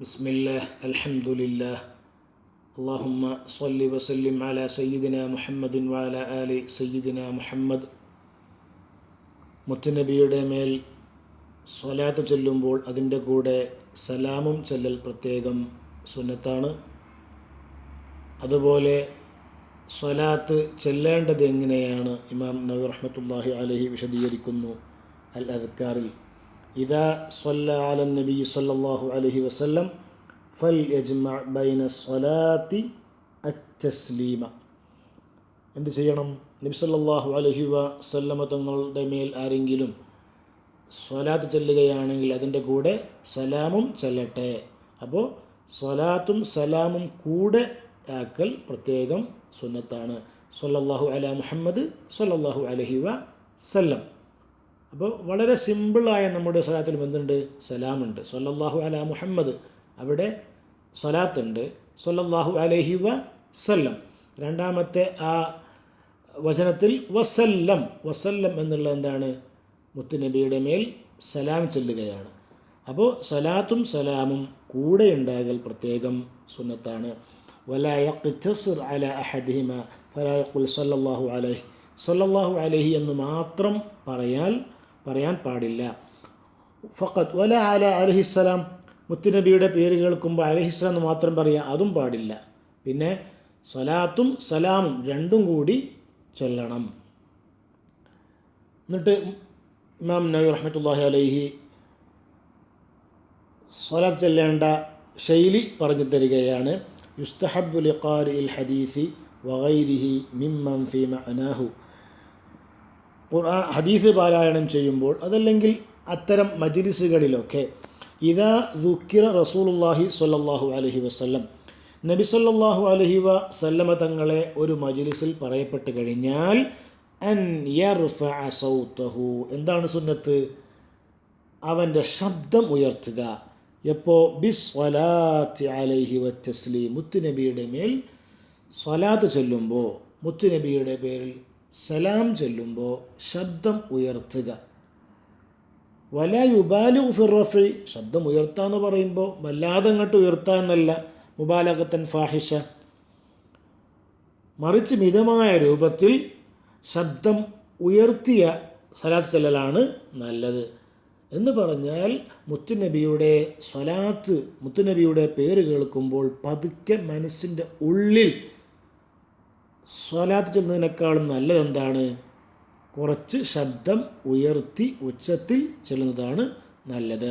ബിസ്മില്ലാഹ് അൽഹംദുലില്ലാഹ് അല്ലാഹുമ്മ സ്വല്ലി വസല്ലിം അലാ സയ്യിദിനാ മുഹമ്മദിൻ വഅലാ ആലി സയ്യിദിനാ മുഹമ്മദ്. മുത്തുനബിയുടെ മേൽ സ്വലാത്ത് ചൊല്ലുമ്പോൾ അതിൻ്റെ കൂടെ സലാമും ചൊല്ലൽ പ്രത്യേകം സുന്നത്താണ്. അതുപോലെ സ്വലാത്ത് ചെല്ലേണ്ടത് എങ്ങനെയാണ് ഇമാം നവവി റഹ്മത്തുള്ളാഹി അലൈഹി വിശദീകരിക്കുന്നു അൽ അദ്കാറിൽ. ഇദാ സ്വല്ല അലൻ നബി സല്ലല്ലാഹു അലൈഹി വസല്ലം ഫൽ യജ്മഅ ബൈന സ്വലാത്തി അത്തസ്ലീമ. എന്ത് ചെയ്യണം? നബി സല്ലല്ലാഹു അലൈഹി വസല്ലമ തങ്ങളുടെ മേൽ ആരെങ്കിലും സ്വലാത്ത് ചെല്ലുകയാണെങ്കിൽ അതിൻ്റെ കൂടെ സലാമും ചെല്ലട്ടെ. അപ്പോൾ സ്വലാത്തും സലാമും കൂടെ ആക്കൽ പ്രത്യേകം സുന്നത്താണ്. സ്വല്ലല്ലാഹു അലാ മുഹമ്മദ് സ്വല്ലല്ലാഹു അലൈഹി വസല്ലം. അപ്പോൾ വളരെ സിമ്പിളായ നമ്മുടെ സ്വലാത്തിൽ എന്തുണ്ട്? സലാമുണ്ട്. സ്വല്ലല്ലാഹു അലാ മുഹമ്മദ്, അവിടെ സ്വലാത്തുണ്ട്. സ്വല്ലല്ലാഹു അലൈഹി വസല്ലം, രണ്ടാമത്തെ ആ വചനത്തിൽ വസല്ലം. വസല്ലം എന്നുള്ളത് എന്താണ്? മുത്തുനബിയുടെ മേൽ സലാം ചെല്ലുകയാണ്. അപ്പോൾ സ്വലാത്തും സലാമും കൂടെ ഉണ്ടാകൽ പ്രത്യേകം സുന്നത്താണ്. വലാ യഖ്തസിർ അലാ അഹദിഹിമ ഫലാ യഖുൽ സ്വല്ലല്ലാഹു അലൈഹി. സ്വല്ലല്ലാഹു അലൈഹി എന്ന് മാത്രം പറയാൻ പാടില്ല. ഫഖത്ത് വലാ അലാ അലൈഹിസ്സലാം, മുത്തുനബിയുടെ പേര് കേൾക്കുമ്പോൾ അലൈഹിസ്സലാം എന്ന് മാത്രം പറയുക, അതും പാടില്ല. പിന്നെ സ്വലാത്തും സലാമും രണ്ടും കൂടി ചൊല്ലണം. എന്നിട്ട് ഇമാം നവവി റഹ്മത്തുള്ളാഹി അലൈഹി സ്വലാത്ത് ചെല്ലേണ്ട ശൈലി പറഞ്ഞു തരികയാണ്. യുസ്തഹബ്ബു ലിഖാരിഇൽ ഹദീസി വഗൈരിഹി മിമ്മൻ ഫീ മഅനാഹു. ഖുർആൻ ഹദീസ് പാരായണം ചെയ്യുമ്പോൾ, അതല്ലെങ്കിൽ അത്തരം മജ്ലിസുകളിലൊക്കെ, ഇദാ ദുക്കിറ റസൂലുള്ളാഹി സ്വല്ലല്ലാഹു അലൈഹി വസല്ലം, നബി സല്ലല്ലാഹു അലൈഹി വസല്ലമ തങ്ങളെ ഒരു മജ്ലിസിൽ പറയപ്പെട്ട് കഴിഞ്ഞാൽ അൻ യർഫഅ സൗതഹു. എന്താണ് സുന്നത്ത്? അവൻ്റെ ശബ്ദം ഉയർത്തുക. എപ്പോൾ? ബിസ്വലാത്തി അലൈഹി വത്തസ്ലീം, മുത്തുനബിയുടെ മേൽ സ്വലാത്ത് ചൊല്ലുമ്പോൾ, മുത്തുനബിയുടെ പേരിൽ സലാം ചൊല്ലുമ്പോൾ ശബ്ദം ഉയർത്തുക. വലാ യുബാലിഗു ഫി റഫി, ശബ്ദം ഉയർത്താന്ന് പറയുമ്പോൾ വല്ലാതെ അങ്ങോട്ട് ഉയർത്താന്നല്ല, മുബാലഗത്തൻ ഫാഹിഷ, മറിച്ച് മിതമായ രൂപത്തിൽ ശബ്ദം ഉയർത്തിയ സലാത്ത് ചൊല്ലലാണ് നല്ലത്. എന്ന് പറഞ്ഞാൽ മുത്തുനബിയുടെ സ്വലാത്ത്, മുത്തുനബിയുടെ പേര് കേൾക്കുമ്പോൾ പതുക്കെ മനസ്സിൻ്റെ ഉള്ളിൽ സ്വലാത്ത് ചെല്ലുന്നതിനേക്കാളും നല്ലതെന്താണ്? കുറച്ച് ശബ്ദം ഉയർത്തി ഉച്ചത്തിൽ ചെല്ലുന്നതാണ് നല്ലത്.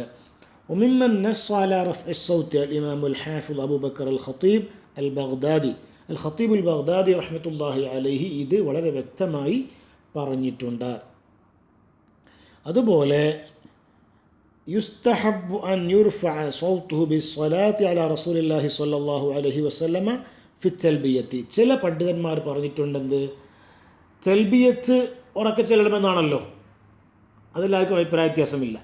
وممن نص على رفع الصوت الإمام الحافظ أبو بكر الخطيب البغدادي. الخطيب البغدادي رحمة الله عليه ഇത് വളരെ വ്യക്തമായി പറഞ്ഞിട്ടുണ്ട്. അതുപോലെ യുസ്തഹബ്ബു അൻ യുർഫഅ സൗതുഹു ബിസ്സലാത്തി അലാ റസൂലില്ലാഹി സ്വല്ലല്ലാഹു അലൈഹി വസല്ലമ ഫി തൽബിയത്തി. ചില പണ്ഡിതന്മാർ പറഞ്ഞിട്ടുണ്ടെന്ന് തൽബിയത്ത് ഉറക്കെ ചെല്ലണമെന്നാണല്ലോ, അതിലാർക്കും അഭിപ്രായ വ്യത്യാസമില്ല.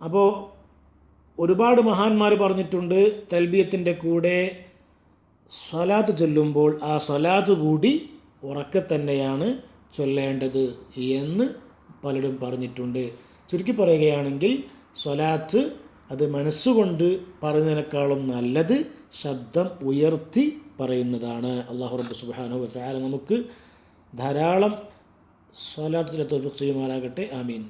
അപ്പോൾ ഒരുപാട് മഹാന്മാർ പറഞ്ഞിട്ടുണ്ട് തൽബിയത്തിൻ്റെ കൂടെ സ്വലാത്ത് ചൊല്ലുമ്പോൾ ആ സ്വലാത്ത് കൂടി ഉറക്കെ തന്നെയാണ് ചൊല്ലേണ്ടത് എന്ന് പലരും പറഞ്ഞിട്ടുണ്ട്. ചുരുക്കി പറയുകയാണെങ്കിൽ സ്വലാത്ത് അത് മനസ്സുകൊണ്ട് പറയുന്നതിനേക്കാളും നല്ലത് ശബ്ദം ഉയർത്തി പറയുന്നതാണ്. അല്ലാഹു റബ്ബ് സുബ്ഹാനഹു വ തആല നമുക്ക് ധാരാളം സ്വലാത്തിലെ തൗഫീഖ് ചെയ്യുമാറാകട്ടെ. ആമീൻ.